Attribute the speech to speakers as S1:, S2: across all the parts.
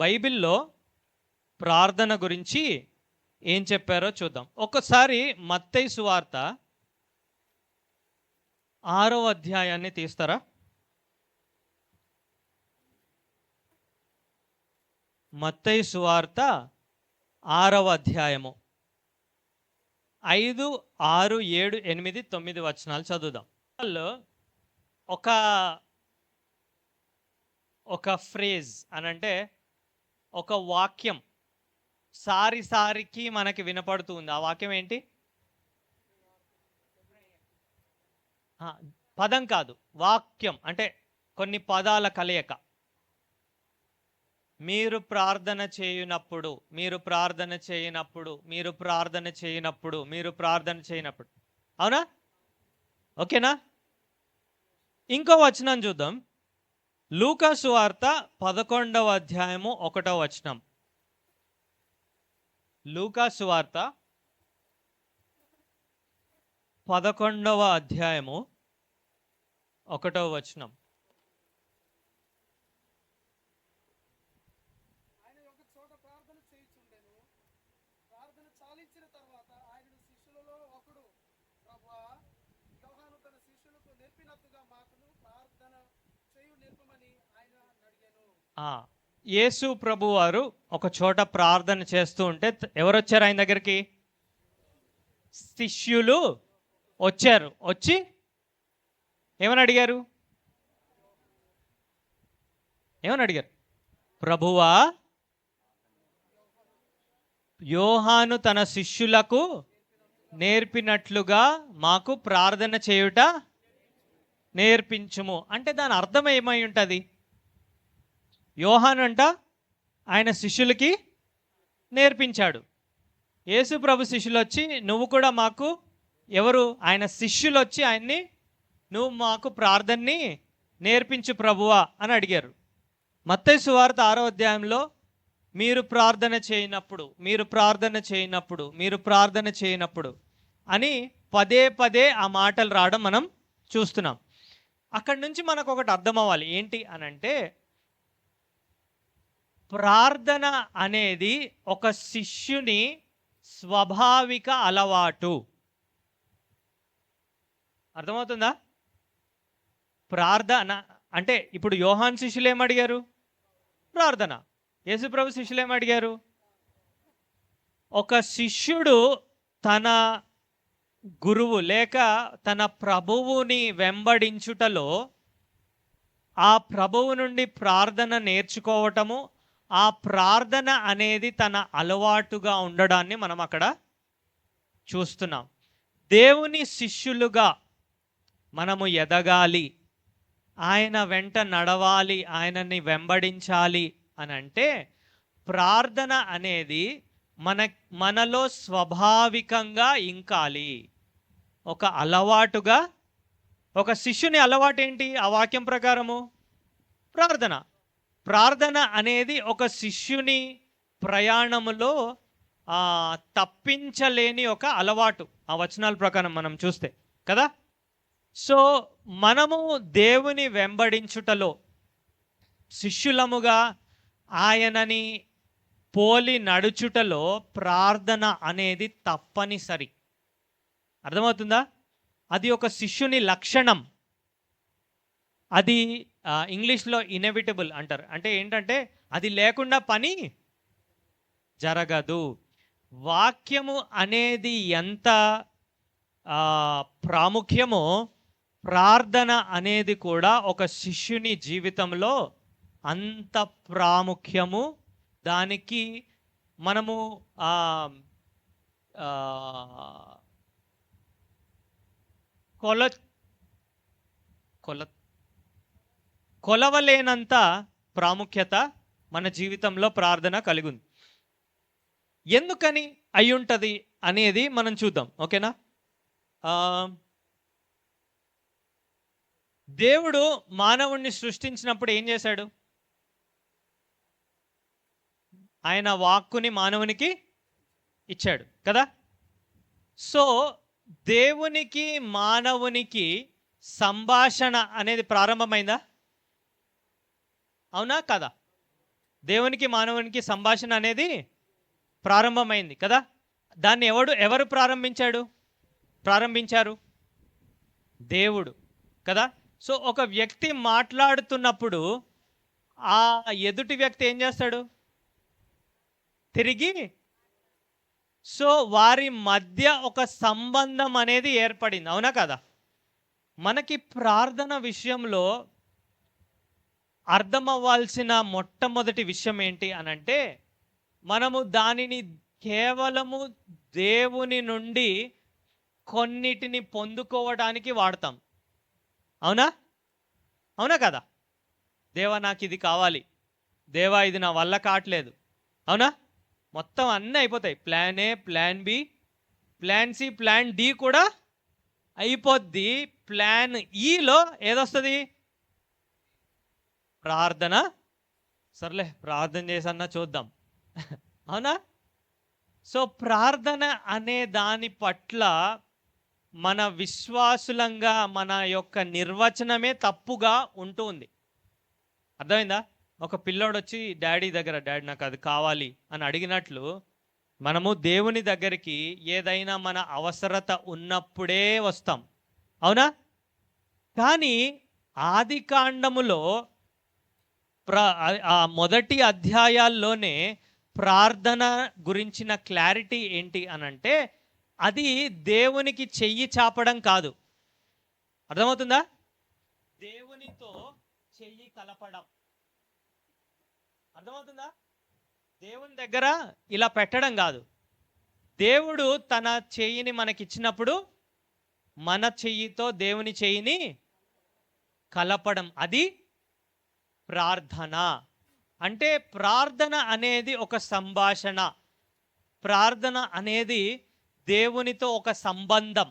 S1: బైబిల్లో ప్రార్థన గురించి ఏం చెప్పారో చూద్దాం. ఒకసారి మత్తయి సువార్త 6వ అధ్యాయాన్ని తీస్తారా? మత్తయి సువార్త 6వ అధ్యాయము 5, 6, 7, 8, 9 వచనాలు చదువుదాం. వాళ్ళు ఒక ఫ్రేజ్ అనంటే ఒక వాక్యం సారికి మనకి వినపడుతూ ఉంది. ఆ వాక్యం ఏంటి? పదం కాదు, వాక్యం అంటే కొన్ని పదాల కలయిక. మీరు ప్రార్థన చేయనప్పుడు, మీరు ప్రార్థన చేయనప్పుడు, మీరు ప్రార్థన చేయనప్పుడు, మీరు ప్రార్థన చేయనప్పుడు. అవునా? ఓకేనా? ఇంకో వచనం చూద్దాం. లూకా సువార్త 11వ అధ్యాయము 1వ వచనం. లూకా సువార్త 11వ అధ్యాయము 1వ వచనం. యేసు ప్రభు వారు ఒక చోట ప్రార్థన చేస్తూ ఉంటే ఎవరు వచ్చారు ఆయన దగ్గరికి? శిష్యులు వచ్చారు. వచ్చి ఏమని అడిగారు? ప్రభువా, యోహాను తన శిష్యులకు నేర్పినట్లుగా మాకు ప్రార్థన చేయుట నేర్పించుము. అంటే దాని అర్థం ఏమై ఉంటుంది? యోహాను అంట ఆయన శిష్యులకి నేర్పించాడు. యేసు ప్రభు శిష్యులు వచ్చి నువ్వు కూడా మాకు, ఎవరు? ఆయన శిష్యులు వచ్చి ఆయన్ని నువ్వు మాకు ప్రార్థనని నేర్పించు ప్రభువా అని అడిగారు. మత్తయి సువార్త 6వ అధ్యాయంలో మీరు ప్రార్థన చేయనప్పుడు, మీరు ప్రార్థన చేయనప్పుడు, మీరు ప్రార్థన చేయనప్పుడు అని పదే పదే ఆ మాటలు రావడం మనం చూస్తున్నాం. అక్కడి నుంచి మనకు ఒకటి అర్థం అవ్వాలి. ఏంటి అనంటే, ప్రార్థన అనేది ఒక శిష్యుని స్వాభావిక అలవాటు. అర్థమవుతుందా? ప్రార్థన అంటే ఇప్పుడు యోహాన్ శిష్యులు ఏమడిగారు? ప్రార్థన. యేసుప్రభు శిష్యులు ఏమడిగారు? ఒక శిష్యుడు తన గురువు లేక తన ప్రభువుని వెంబడించుటలో ఆ ప్రభువు నుండి ప్రార్థన నేర్చుకోవటము, ఆ ప్రార్థన అనేది తన అలవాటుగా ఉండడాన్ని మనం అక్కడ చూస్తున్నాం. దేవుని శిష్యులుగా మనము ఎదగాలి, ఆయన వెంట నడవాలి, ఆయనని వెంబడించాలి అని అంటే ప్రార్థన అనేది మనలో స్వాభావికంగా ఇంకాలి. ఒక అలవాటుగా, ఒక శిష్యుని అలవాటు ఏంటి? ఆ వాక్యం ప్రకారము ప్రార్థన. ప్రార్థన అనేది ఒక శిష్యుని ప్రయాణములో తప్పించలేని ఒక అలవాటు. ఆ వచనాల ప్రకారం మనం చూస్తే కదా. సో మనము దేవుని వెంబడించుటలో శిష్యులముగా ఆయనని పోలి నడుచుటలో ప్రార్థన అనేది తప్పనిసరి. అర్థమవుతుందా? అది ఒక శిష్యుని లక్షణం. అది ఇంగ్లీష్లో ఇన్ఎవిటబుల్ అంటారు. అంటే ఏంటంటే అది లేకుండా పని జరగదు. వాక్యము అనేది ఎంత ప్రాముఖ్యమో ప్రార్థన అనేది కూడా ఒక శిష్యుని జీవితంలో అంత ప్రాముఖ్యము. దానికి మనము కొలవలేనంత ప్రాముఖ్యత మన జీవితంలో ప్రార్థన కలిగి ఉంది. ఎందుకని అయి ఉంటుంది అనేది మనం చూద్దాం. ఓకేనా? దేవుడు మానవుణ్ణి సృష్టించినప్పుడు ఏం చేశాడు? ఆయన వాక్కుని మానవునికి ఇచ్చాడు కదా. సో దేవునికి మానవునికి సంభాషణ అనేది ప్రారంభమైందా? అవునా కదా? దేవునికి మానవునికి సంభాషణ అనేది ప్రారంభమైంది కదా. దాన్ని ఎవరు ప్రారంభించారు? దేవుడు కదా. సో ఒక వ్యక్తి మాట్లాడుతున్నప్పుడు ఆ ఎదుటి వ్యక్తి ఏం చేస్తాడు? తిరిగి సో వారి మధ్య ఒక సంబంధం అనేది ఏర్పడింది, అవునా కదా. మనకి ప్రార్థన విషయంలో అర్థమవ్వాల్సిన మొట్టమొదటి విషయం ఏంటి అనంటే, మనము దానిని కేవలము దేవుని నుండి కొన్నిటిని పొందుకోవడానికి వాడతాం, అవునా అవునా కదా. దేవా నాకు ఇది కావాలి, దేవా ఇది నా వల్ల కావట్లేదు, అవునా. మొత్తం అన్నీ అయిపోతాయి. Plan A, plan B, plan C, plan D కూడా అయిపోద్ది. ప్లాన్ ఈలో ఏదొస్తుంది? ప్రార్థన. సర్లే ప్రార్థన చేసన్నా చూద్దాం అవునా. సో ప్రార్థన అనే దాని పట్ల మన విశ్వాసులంగా మన యొక్క నిర్వచనమే తప్పుగా ఉంటుంది. అర్థమైందా? ఒక పిల్లోడు వచ్చి డాడీ నాకు అది కావాలి అని అడిగినట్లు మనము దేవుని దగ్గరికి ఏదైనా మన అవసరత ఉన్నప్పుడే వస్తాం, అవునా. కానీ ఆది కాండములో ఆ మొదటి అధ్యాయాల్లోనే ప్రార్థన గురించిన క్లారిటీ ఏంటి అనంటే, అది దేవునికి చెయ్యి చాపడం కాదు, అర్థమవుతుందా? దేవునితో చెయ్యి కలపడం, అర్థమవుతుందా? దేవుని దగ్గర ఇలా పెట్టడం కాదు. దేవుడు తన చెయ్యిని మనకిచ్చినప్పుడు మన చెయ్యితో దేవుని చెయ్యిని కలపడం, అది ప్రార్థన. అంటే ప్రార్థన అనేది ఒక సంభాషణ, ప్రార్థన అనేది దేవునితో ఒక సంబంధం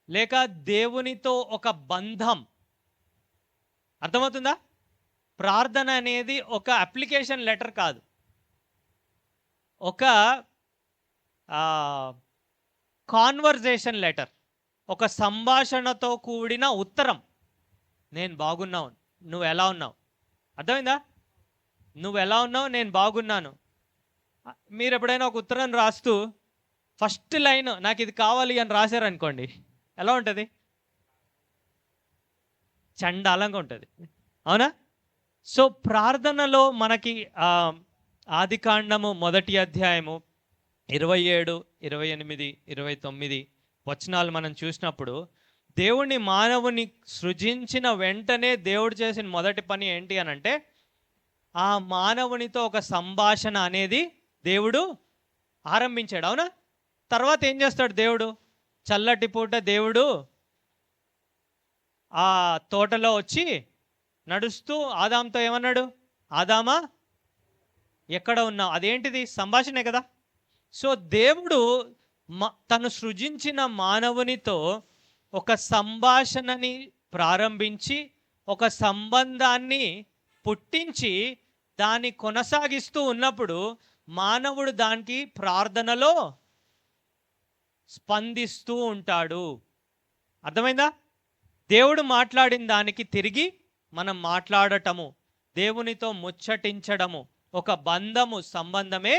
S1: లేక దేవునితో ఒక బంధం, అర్థమవుతుందా? ప్రార్థన అనేది ఒక అప్లికేషన్ లెటర్ కాదు, ఒక కాన్వర్జేషన్ లెటర్, ఒక సంభాషణతో కూడిన ఉత్తరం. నేను బాగున్నావు, నువ్వు ఎలా ఉన్నావు? అర్థమైందా? నువ్వు ఎలా ఉన్నావు, నేను బాగున్నాను. మీరు ఎప్పుడైనా ఒక ఉత్తరం రాస్తూ ఫస్ట్ లైన్ నాకు ఇది కావాలి అని రాశారనుకోండి, ఎలా ఉంటుంది? చండాలంగా ఉంటుంది, అవునా. సో ప్రార్థనలో మనకి ఆదికాండము మొదటి అధ్యాయము 27, 28, 29 వచనాలు మనం చూసినప్పుడు, దేవుణ్ణి మానవుని సృజించిన వెంటనే దేవుడు చేసిన మొదటి పని ఏంటి అనంటే, ఆ మానవునితో ఒక సంభాషణ అనేది దేవుడు ఆరంభించాడు, అవునా. తర్వాత ఏం చేస్తాడు దేవుడు? చల్లటి పూట దేవుడు ఆ తోటలో వచ్చి నడుస్తూ ఆదాంతో ఏమన్నాడు? ఆదామా ఎక్కడ ఉన్నావు? అదేంటిది? సంభాషణే కదా. సో దేవుడు తను సృజించిన మానవునితో ఒక సంభాషణని ప్రారంభించి ఒక సంబంధాన్ని పుట్టించి దాన్ని కొనసాగిస్తూ ఉన్నప్పుడు మానవుడు దానికి ప్రార్థనలో స్పందిస్తూ ఉంటాడు, అర్థమైందా? దేవుడు మాట్లాడిన దానికి తిరిగి మనం మాట్లాడటము, దేవునితో ముచ్చటించడము, ఒక బంధము, సంబంధమే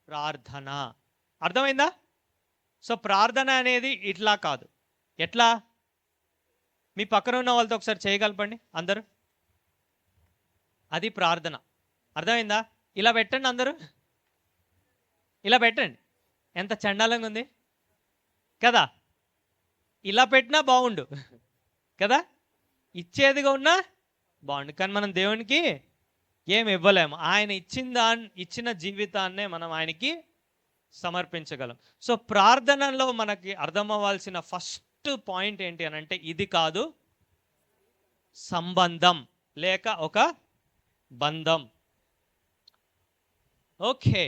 S1: ప్రార్థన, అర్థమైందా? సో ప్రార్థన అనేది ఇట్లా కాదు. ఎట్లా? మీ పక్కన ఉన్న వాళ్ళతో ఒకసారి చేయగలపండి అందరూ. అది ప్రార్థన, అర్థమైందా? ఇలా పెట్టండి అందరూ, ఇలా పెట్టండి. ఎంత చండాలంగా ఉంది కదా. ఇలా పెట్టినా బాగుండు కదా, ఇచ్చేదిగా ఉన్నా బాగుండు. కానీ మనం దేవునికి ఏమి ఇవ్వలేము. ఆయన ఇచ్చిన జీవితాన్నే మనం ఆయనకి సమర్పించగలం. సో ప్రార్థనలో మనకి అర్థమవ్వాల్సిన ఫస్ట్ పాయింట్ ఏంటి అని అంటే, ఇది కాదు, సంబంధం లేక ఒక బంధం. ఓకే,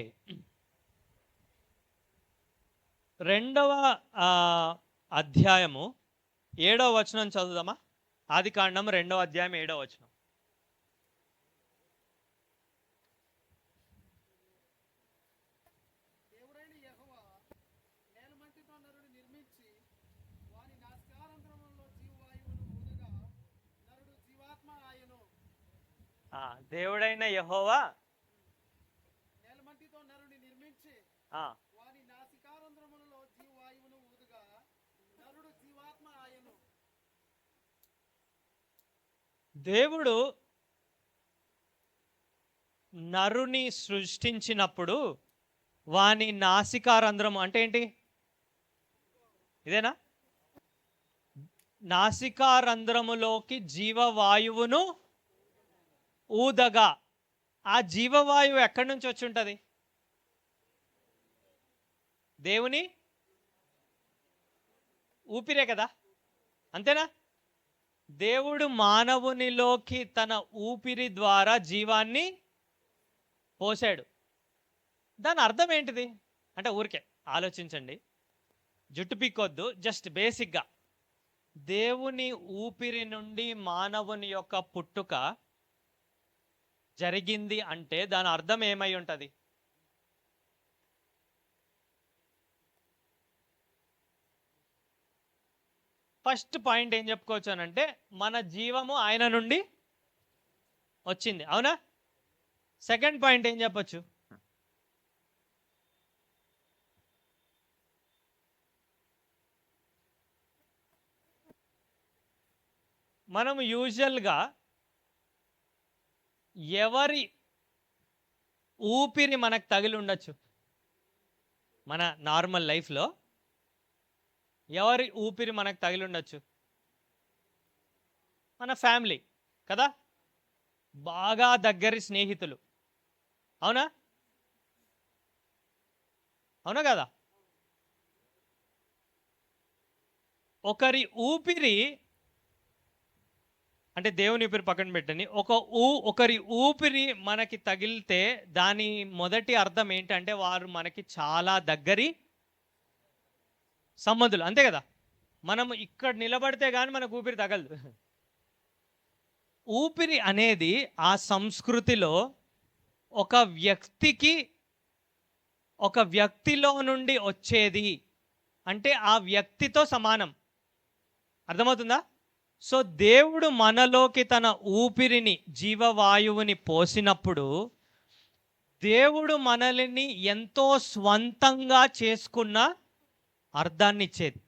S1: 2వ అధ్యాయము 7వ వచనం చదువుదామా? ఆదికాండం 2వ అధ్యాయం 7వ వచనం. దేవుడైన యెహోవా
S2: నేలమంటితో నరుని నిర్మించి
S1: ఆ,
S2: వాని నాసికారంధ్రములలో జీవవాయువును ఊదుగా నరుడు జీవాత్మ ఆయను.
S1: దేవుడు నరుని సృష్టించినప్పుడు వాని నాసికారంధ్రము అంటే ఏంటి? ఇదేనా? నాసికారంధ్రములోకి జీవవాయువును ఊదగా. ఆ జీవవాయువు ఎక్కడి నుంచి వచ్చి ఉంటుంది? దేవుని ఊపిరే కదా, అంతేనా? దేవుడు మానవునిలోకి తన ఊపిరి ద్వారా జీవాన్ని పోసాడు. దాని అర్థం ఏంటిది అంటే ఊరికే ఆలోచించండి, జుట్టు పీక్కొద్దు, జస్ట్ బేసిక్గా దేవుని ఊపిరి నుండి మానవుని యొక్క పుట్టుక జరిగింది అంటే దాని అర్థం ఏమై ఉంటుంది? ఫస్ట్ పాయింట్ ఏం చెప్పుకోవచ్చు అనంటే మన జీవము ఆయన నుండి వచ్చింది, అవునా? సెకండ్ పాయింట్ ఏం చెప్పొచ్చు? మనం యూజువల్గా ఎవరి ఊపిరి మనకు తగిలి ఉండొచ్చు? మన నార్మల్ లైఫ్లో ఎవరి ఊపిరి మనకు తగిలి ఉండొచ్చు? మన ఫ్యామిలీ కదా, బాగా దగ్గరి స్నేహితులు, అవునా? అవునా కదా? ఒకరి ఊపిరి అంటే దేవుని ఊపిరి పక్కన పెట్టండి, ఒకరి ఊపిరి మనకి తగిలితే దాని మొదటి అర్థం ఏంటంటే వారు మనకి చాలా దగ్గరి సంబంధులు, అంతే కదా? మనం ఇక్కడ నిలబడితే కానీ మనకు ఊపిరి తగలదు. ఊపిరి అనేది ఆ సంస్కృతిలో ఒక వ్యక్తిలో నుండి వచ్చేది, అంటే ఆ వ్యక్తితో సమానం. అర్థమవుతుందా? సో దేవుడు మనలోకి తన ఊపిరిని, జీవవాయువుని పోసినప్పుడు దేవుడు మనల్ని ఎంతో స్వంతంగా చేసుకున్న అర్థాన్ని ఇచ్చేది.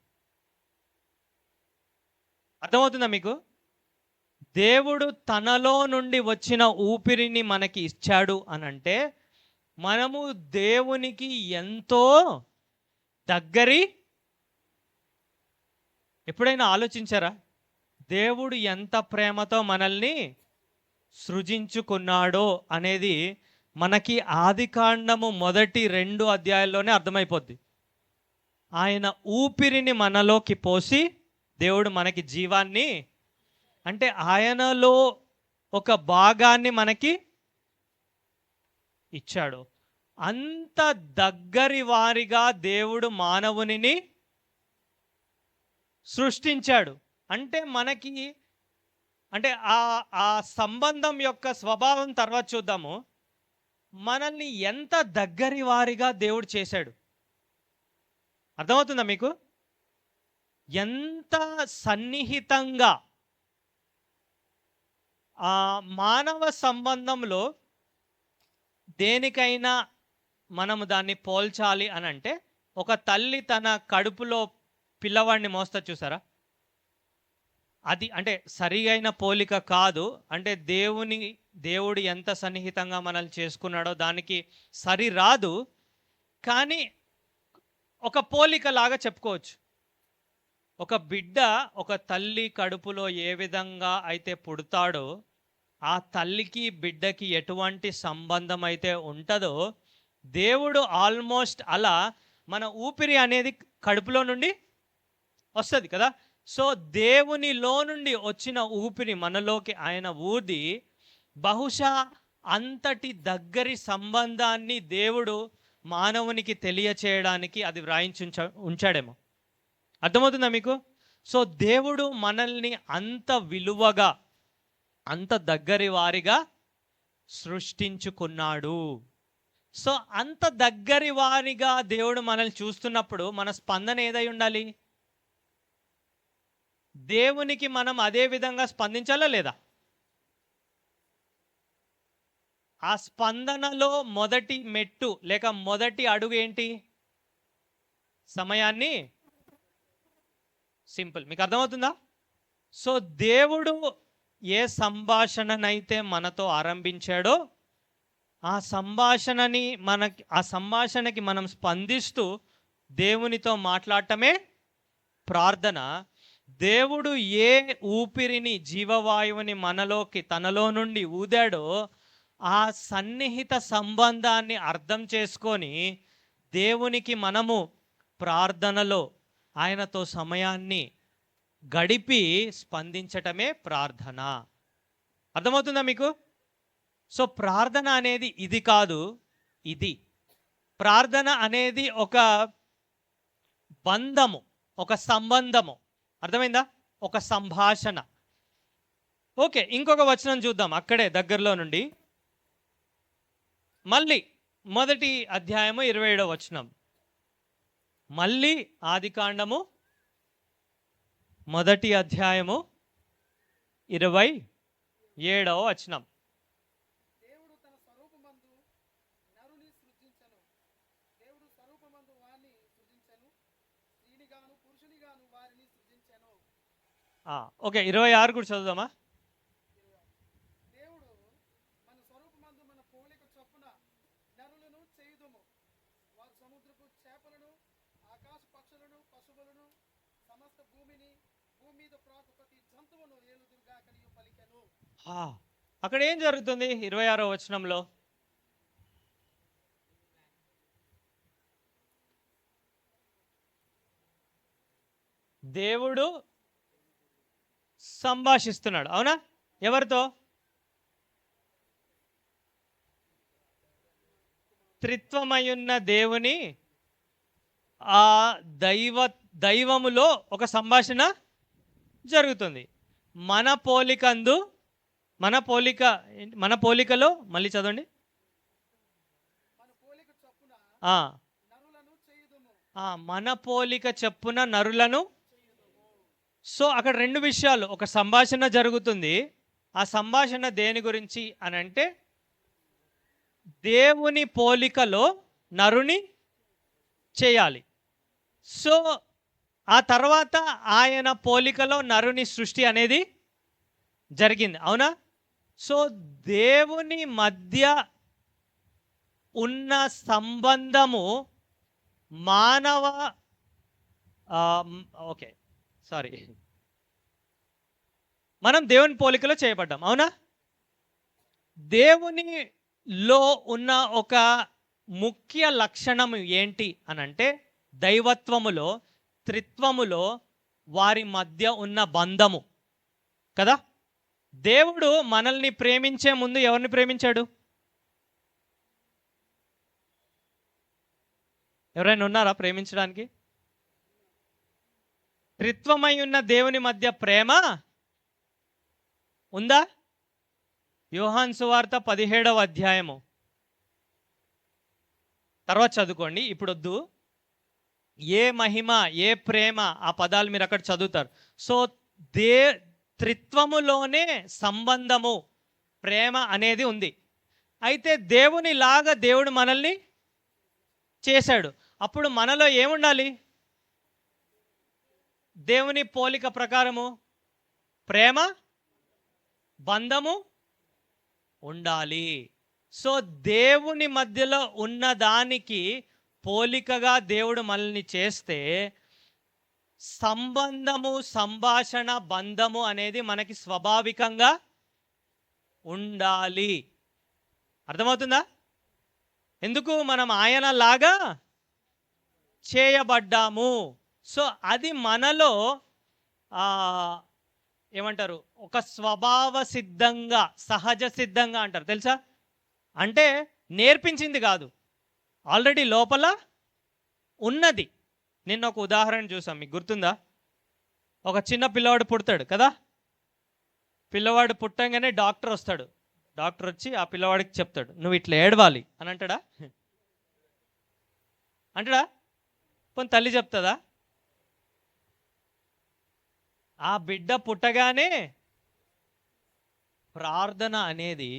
S1: అర్థమవుతుందా మీకు? దేవుడు తనలో నుండి వచ్చిన ఊపిరిని మనకి ఇచ్చాడు అనంటే మనము దేవునికి ఎంతో దగ్గరి. ఎప్పుడైనా ఆలోచించారా దేవుడు ఎంత ప్రేమతో మనల్ని సృజించుకున్నాడో అనేది? మనకి ఆదికాండము మొదటి 2 అధ్యాయాల్లోనే అర్థమైపోద్ది. ఆయన ఊపిరిని మనలోకి పోసి దేవుడు మనకి జీవాన్ని, అంటే ఆయనలో ఒక భాగాన్ని మనకి ఇచ్చాడు. అంత దగ్గరి వారిగా దేవుడు మానవునిని సృష్టించాడు. అంటే మనకి అంటే ఆ సంబంధం యొక్క స్వభావం తర్వాత చూద్దాము. మనల్ని ఎంత దగ్గరి వారిగా దేవుడు చేశాడు. అర్థమవుతుందా మీకు? ఎంత సన్నిహితంగా ఆ మానవ సంబంధంలో దేనికైనా మనము దాన్ని పోల్చాలి అని అంటే, ఒక తల్లి తన కడుపులో పిల్లవాడిని మోస్తా చూసారా? అది అంటే సరియైన పోలిక కాదు. అంటే దేవుడు ఎంత సన్నిహితంగా మనల్ని చేసుకున్నాడో దానికి సరి రాదు, కానీ ఒక పోలిక లాగా చెప్పుకోవచ్చు. ఒక బిడ్డ ఒక తల్లి కడుపులో ఏ విధంగా అయితే పుడతాడో, ఆ తల్లికి బిడ్డకి ఎటువంటి సంబంధం అయితే ఉంటుందో, దేవుడు ఆల్మోస్ట్ అలా మన ఊపిరి అనేది కడుపులో నుండి వస్తుంది కదా. సో దేవునిలో నుండి వచ్చిన ఊపిరి మనలోకి ఆయన ఊది బహుశా అంతటి దగ్గరి సంబంధాన్ని దేవుడు మానవునికి తెలియచేయడానికి అది వ్రాయించి ఉంచాడేమో. అర్థమవుతుందా మీకు? సో దేవుడు మనల్ని అంత విలువగా, అంత దగ్గరి వారిగా సృష్టించుకున్నాడు. సో అంత దగ్గరి వారిగా దేవుడు మనల్ని చూస్తున్నప్పుడు మన స్పందన ఏదై ఉండాలి? దేవునికి మనం అదే విధంగా స్పందించాలా లేదా? ఆ స్పందనలో మొదటి మెట్టు లేక మొదటి అడుగు ఏంటి? సమయాన్ని, సింపుల్. మీకు అర్థమవుతుందా? సో దేవుడు ఏ సంభాషణనైతే మనతో ఆరంభించాడో ఆ సంభాషణకి మనం స్పందిస్తూ దేవునితో మాట్లాడటమే ప్రార్థన. దేవుడు ఏ ఊపిరిని, జీవవాయువుని తనలో నుండి ఊదాడో ఆ సన్నిహిత సంబంధాన్ని అర్థం చేసుకొని దేవునికి మనము ప్రార్థనలో ఆయనతో సమయాన్ని గడిపి స్పందించటమే ప్రార్థన. అర్థమవుతుందా మీకు? సో ప్రార్థన అనేది ఇది కాదు, ఇది. ప్రార్థన అనేది ఒక బంధము, ఒక సంబంధము. అర్థమైందా? ఒక సంభాషణ. ఓకే, ఇంకొక వచనం చూద్దాం అక్కడే దగ్గరలో నుండి. మళ్ళీ మొదటి అధ్యాయము 27వ వచనం. మళ్ళీ ఆదికాండము మొదటి అధ్యాయము 27వ వచనం.
S2: దేవుడు తన స్వరూపమందు నరుని సృజించెను. దేవుడు స్వరూపమందు వారిని సృజించెను. స్త్రీనిగాను పురుషునిగాను వారిని సృజించెను.
S1: ఓకే, 26 కూడా చదువుదామా?
S2: దేవుడు మన స్వరూపమందు మన పోలిక చొప్పున నరులను చేయుదుము. వారు సముద్రపు చేపలను, ఆకాశ పక్షులను, పశువులను, సమస్త భూమి మీద ప్రాకు ప్రతి జంతువును ఏలుదురుగాకనియు పలికెను.
S1: అక్కడ ఏం జరుగుతుంది 26వ వచనంలో? దేవుడు సంభాషిస్తున్నాడు, అవునా? ఎవరితో? త్రిత్వమయున్న దేవుని ఆ దైవములో ఒక సంభాషణ జరుగుతుంది. మన పోలికలో, మళ్ళీ చదవండి.
S2: మన పోలిక చొప్పున
S1: ఆ,
S2: నరులను చేయుదుము.
S1: మన పోలిక చెప్పున నరులను. సో అక్కడ రెండు విషయాలు, ఒక సంభాషణ జరుగుతుంది. ఆ సంభాషణ దేని గురించి అని అంటే దేవుని పోలికలో నరుని చేయాలి. సో ఆ తర్వాత ఆయన పోలికలో నరుని సృష్టి అనేది జరిగింది, అవునా? సో దేవుని మధ్య ఉన్న సంబంధము మానవ ఓకే సారీ మనం దేవుని పోలికలో చేయబడ్డాం, అవునా? దేవునిలో ఉన్న ఒక ముఖ్య లక్షణం ఏంటి అనంటే దైవత్వములో, త్రిత్వములో వారి మధ్య ఉన్న బంధము కదా. దేవుడు మనల్ని ప్రేమించే ముందు ఎవరిని ప్రేమించాడు? ఎవరైనా ఉన్నారా ప్రేమించడానికి? త్రిత్వమై ఉన్న దేవుని మధ్య ప్రేమ ఉందా? యోహాను సువార్త 17వ అధ్యాయము తర్వాత చదువుకోండి, ఇప్పుడు వద్దు. ఏ మహిమ, ఏ ప్రేమ, ఆ పదాలు మీరు అక్కడ చదువుతారు. సో త్రిత్వములోనే సంబంధము, ప్రేమ అనేది ఉంది. అయితే దేవునిలాగా దేవుడు మనల్ని చేశాడు. అప్పుడు మనలో ఏముండాలి? దేవుని పోలిక ప్రకారము ప్రేమ, బంధము ఉండాలి. సో దేవుని మధ్యలో ఉన్నదానికి పోలికగా దేవుడు మనల్ని చేస్తే సంబంధము, సంభాషణ, బంధము అనేది మనకి స్వాభావికంగా ఉండాలి. అర్థమవుతుందా? ఎందుకు? మనం ఆయన లాగా చేయబడ్డాము. సో అది మనలో ఏమంటారు, ఒక స్వభావ సిద్ధంగా, సహజ సిద్ధంగా అంటారు, తెలుసా? అంటే నేర్పించింది కాదు, ఆల్రెడీ లోపల ఉన్నది. నిన్న ఒక ఉదాహరణ చూసాం, మీకు గుర్తుందా? ఒక చిన్న పిల్లవాడు పుడతాడు కదా. పిల్లవాడు పుట్టంగానే డాక్టర్ వస్తాడు. డాక్టర్ వచ్చి ఆ పిల్లవాడికి చెప్తాడు, నువ్వు ఇట్లా ఏడవాలి అని అంటాడా? పోనీ తల్లి చెప్తుందా? ఆ బిడ్డ పుట్టగానే ప్రార్థన అనేది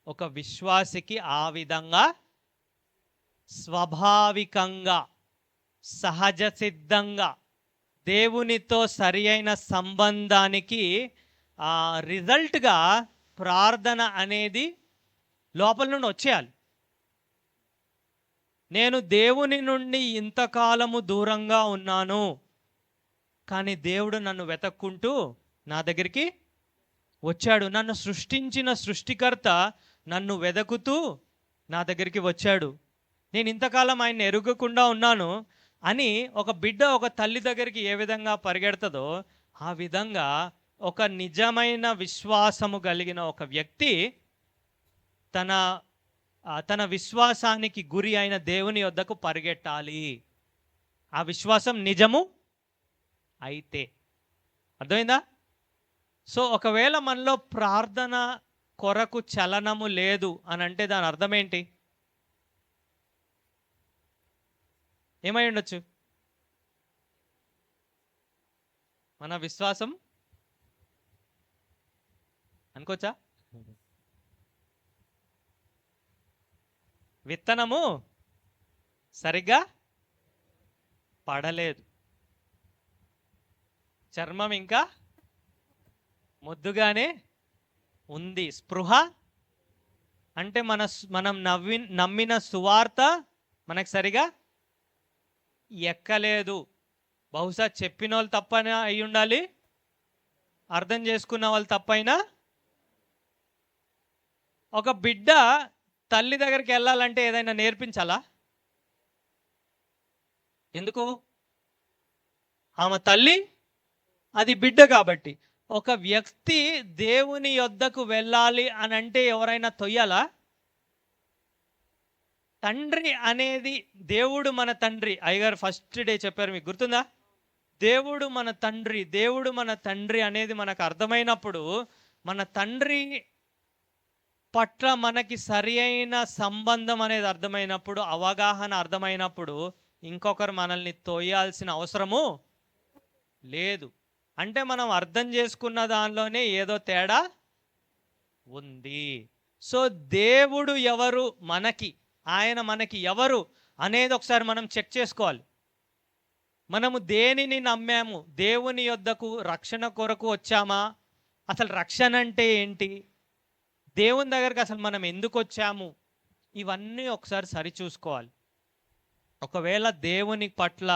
S1: ఒక విశ్వాసికి ఆ విధంగా స్వాభావికంగా సహజ సిద్ధంగా దేవునితో సరి అయిన సంబంధానికి రిజల్ట్గా ప్రార్థన అనేది లోపల నుండి వచ్చేయాలి. నేను దేవుని నుండి ఇంతకాలము దూరంగా ఉన్నాను, కానీ దేవుడు నన్ను వెతక్కుంటూ నా దగ్గరికి వచ్చాడు. నన్ను సృష్టించిన సృష్టికర్త నన్ను వెతుకుతూ నా దగ్గరికి వచ్చాడు. నేను ఇంతకాలం ఆయన ఎరుగకుండా ఉన్నాను అని ఒక బిడ్డ ఒక తల్లి దగ్గరికి ఏ విధంగా పరిగెడుతుందో ఆ విధంగా ఒక నిజమైన విశ్వాసము కలిగిన ఒక వ్యక్తి తన విశ్వాసానికి గురి అయిన దేవుని వద్దకు పరిగెట్టాలి. ఆ విశ్వాసం నిజము అయితే. అర్థమైందా? సో ఒకవేళ మనలో ప్రార్థన కొరకు చలనము లేదు అని అంటే దాని అర్థం ఏంటి? ఏమై ఉండొచ్చు? మన విశ్వాసం అనుకోవచ్చా? విత్తనము సరిగ్గా పడలేదు, చర్మం ఇంకా మొద్దుగానే ఉంది, స్పృహ అంటే మనం నమ్మిన సువార్త మనకు సరిగా ఎక్కలేదు. బహుశా చెప్పిన వాళ్ళు తప్పైనా అయి ఉండాలి, అర్థం చేసుకున్న వాళ్ళు తప్పైనా. ఒక బిడ్డ తల్లి దగ్గరికి వెళ్ళాలంటే ఏదైనా నేర్పించాలా? ఎందుకు? ఆమె తల్లి, అది బిడ్డ కాబట్టి. ఒక వ్యక్తి దేవుని యొద్దకు వెళ్ళాలి అని అంటే ఎవరైనా తొయ్యాలా? తండ్రి అనేది, దేవుడు మన తండ్రి. అయ్యగారు ఫస్ట్ డే చెప్పారు, మీకు గుర్తుందా? దేవుడు మన తండ్రి, దేవుడు మన తండ్రి అనేది మనకు అర్థమైనప్పుడు, మన తండ్రి పట్ల మనకి సరి అయిన సంబంధం అనేది అర్థమైనప్పుడు, అవగాహన అర్థమైనప్పుడు ఇంకొకరు మనల్ని తోయాల్సిన అవసరము లేదు. అంటే మనం అర్థం చేసుకున్న దానిలోనే ఏదో తేడా ఉంది. సో దేవుడు ఎవరు మనకి, ఆయన మనకి ఎవరు అనేది ఒకసారి మనం చెక్ చేసుకోవాలి. మనము దేనిని నమ్మాము? దేవుని యొద్దకు రక్షణ కొరకు వచ్చామా? అసలు రక్షణ అంటే ఏంటి? దేవుని దగ్గరికి అసలు మనం ఎందుకు వచ్చాము? ఇవన్నీ ఒకసారి సరిచూసుకోవాలి. ఒకవేళ దేవుని పట్ల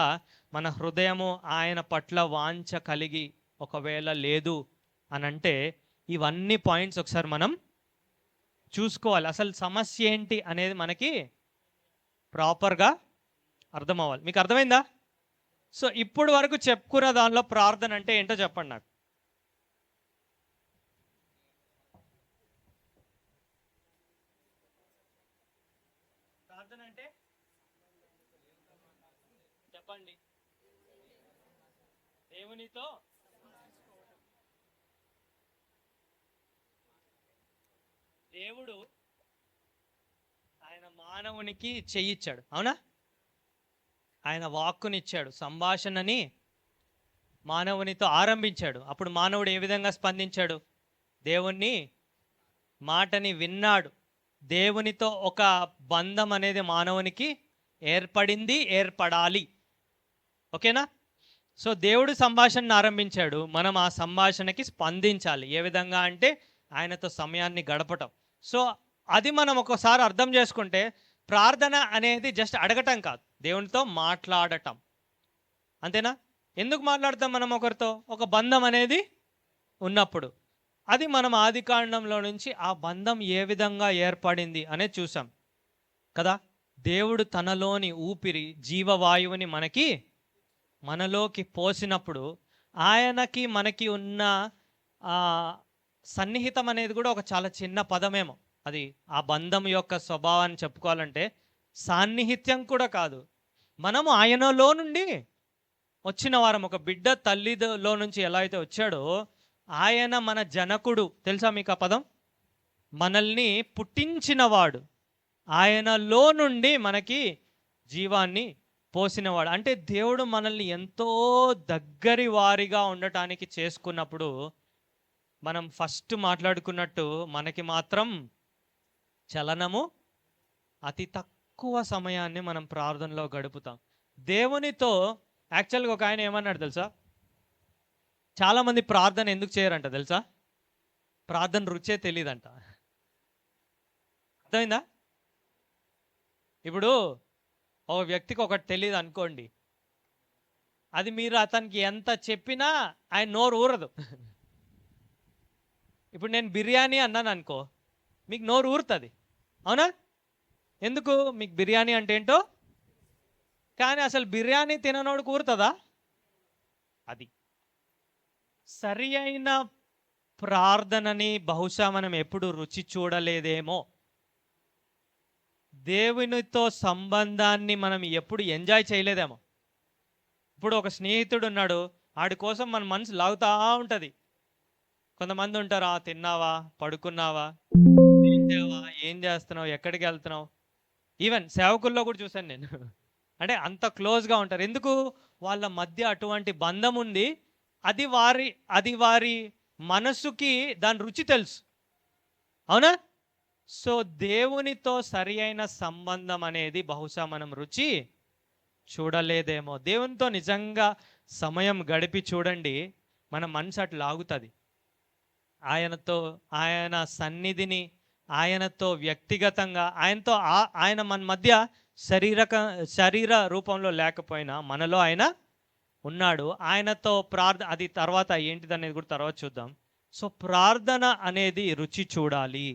S1: మన హృదయము ఆయన పట్ల వాంఛ కలిగి ఒకవేళ లేదు అని అంటే ఇవన్నీ పాయింట్స్ ఒకసారి మనం చూసుకోవాలి. అసలు సమస్య ఏంటి అనేది మనకి ప్రాపర్గా అర్థం అవ్వాలి. మీకు అర్థమైందా? సో ఇప్పుడు వరకు చెప్పుకున్న దానిలో ప్రార్థన అంటే ఏంటో చెప్పండి నాకు. ప్రార్థన అంటే చెప్పండి. దేవునితో దేవుడు ఆయన మానవునికి చెయ్యిచ్చాడు, అవునా? ఆయన వాక్కునిచ్చాడు, సంభాషణని మానవునితో ఆరంభించాడు. అప్పుడు మానవుడు ఏ విధంగా స్పందించాడు? దేవుని మాటని విన్నాడు. దేవునితో ఒక బంధం అనేది మానవునికి ఏర్పడింది, ఏర్పడాలి. ఓకేనా? సో దేవుడు సంభాషణను ఆరంభించాడు, మనం ఆ సంభాషణకి స్పందించాలి. ఏ విధంగా అంటే ఆయనతో సమయాన్ని గడపటం. సో అది మనం ఒకసారి అర్థం చేసుకుంటే ప్రార్థన అనేది జస్ట్ అడగటం కాదు, దేవునితో మాట్లాడటం. అంతేనా? ఎందుకు మాట్లాడతాం మనం ఒకరితో? ఒక బంధం అనేది ఉన్నప్పుడు. అది మనం ఆదికాండంలో నుంచి ఆ బంధం ఏ విధంగా ఏర్పడింది అనేది చూసాం కదా. దేవుడు తనలోని ఊపిరి, జీవవాయువుని మనలోకి పోసినప్పుడు ఆయనకి మనకి ఉన్న సన్నిహితం అనేది కూడా ఒక చాలా చిన్న పదమేమో. అది ఆ బంధం యొక్క స్వభావాన్ని చెప్పుకోవాలంటే సాన్నిహిత్యం కూడా కాదు, మనము ఆయనలో నుండి వచ్చిన వారం. ఒక బిడ్డ తల్లిలో నుంచి ఎలా అయితే వచ్చాడో ఆయన మన జనకుడు. తెలుసా మీకు ఆ పదం? మనల్ని పుట్టించినవాడు, ఆయనలో నుండి మనకి జీవాన్ని పోసినవాడు. అంటే దేవుడు మనల్ని ఎంతో దగ్గరి వారిగా ఉండటానికి చేసుకున్నప్పుడు మనం ఫస్ట్ మాట్లాడుకున్నట్టు మనకి మాత్రం చలనము, అతి తక్కువ సమయాన్ని మనం ప్రార్థనలో గడుపుతాం. దేవునితో యాక్చువల్గా ఒక ఆయన ఏమన్నాడు తెలుసా? చాలామంది ప్రార్థన ఎందుకు చేయరంట తెలుసా? ప్రార్థన రుచే తెలియదంట. అర్థమైందా? ఇప్పుడు ఒక వ్యక్తికి ఒకటి తెలియదు అనుకోండి, అది మీరు అతనికి ఎంత చెప్పినా ఆయన నోరు ఊరదు. ఇప్పుడు నేను బిర్యానీ అన్నాను అనుకో, మీకు నోరు ఊరుతుంది, అవునా? ఎందుకు? మీకు బిర్యానీ అంటే ఏంటో. కానీ అసలు బిర్యానీ తిననోడికి ఊరుతుందా? అది సరి అయిన ప్రార్థనని బహుశా మనం ఎప్పుడు రుచి చూడలేదేమో. దేవునితో సంబంధాన్ని మనం ఎప్పుడు ఎంజాయ్ చేయలేదేమో. ఇప్పుడు ఒక స్నేహితుడు ఉన్నాడు, ఆడి కోసం మన మనసు లాగుతూ ఉంటుంది. కొంతమంది ఉంటారు, తిన్నావా, పడుకున్నావా, ఏం చేస్తున్నావు, ఎక్కడికి వెళ్తున్నావు. ఈవెన్ సేవకుల్లో కూడా చూశాను నేను. అంటే అంత క్లోజ్గా ఉంటారు. ఎందుకు? వాళ్ళ మధ్య అటువంటి బంధం ఉంది. అది వారి మనసుకి దాని రుచి తెలుసు, అవునా? సో దేవునితో సరి అయిన సంబంధం అనేది బహుశా మనం రుచి చూడలేదేమో. దేవునితో నిజంగా సమయం గడిపి చూడండి, మన మనసు అట్లా లాగుతుంది. ఆయన సన్నిధిని, ఆయనతో వ్యక్తిగతంగా ఆయన మన మధ్య శరీర రూపంలో లేకపోయినా మనలో ఆయన ఉన్నాడు. ఆయనతో అది తర్వాత ఏంటిదనేది కూడా తర్వాత చూద్దాం. సో ప్రార్థన అనేది రుచి చూడాలి.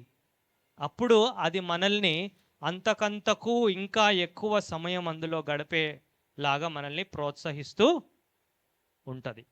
S1: అప్పుడు అది మనల్ని అంతకంతకు ఇంకా ఎక్కువ సమయం అందులో గడిపేలాగా మనల్ని ప్రోత్సహిస్తూ ఉంటుంది.